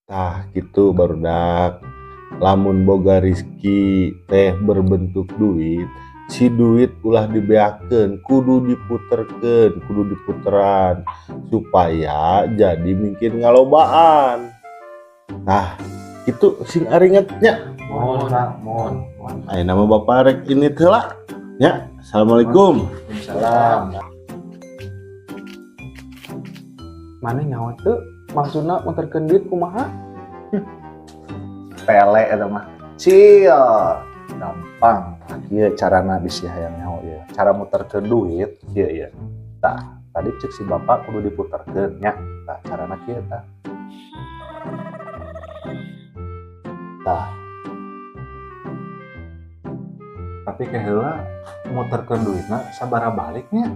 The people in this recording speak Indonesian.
Tah gitu barudak. Lamun boga rezeki teh berbentuk duit, si duit ulah dibeakeun, kudu diputerkeun, kudu diputeran supaya jadi mungkin ngalobaan. Nah, itu sing aringetnya. Mohon Pak, mohon. Ayo nama Bapak rek ini telah. Ya, Assalamualaikum. Salam. Mana nyawa tuh? Maksudnya muterkeun duit kumaha? Pele eta mah. Cia, gampang. Ieu carana bisi hayang nyaho ieu. Cara muterkeun duit ieu ieu. Tah, tadi cek si bapak kudu diputerkeun nya. Tah, carana kieu tah. Tah. Tapi kaheula muterkeun duitna sabaraha baliknya?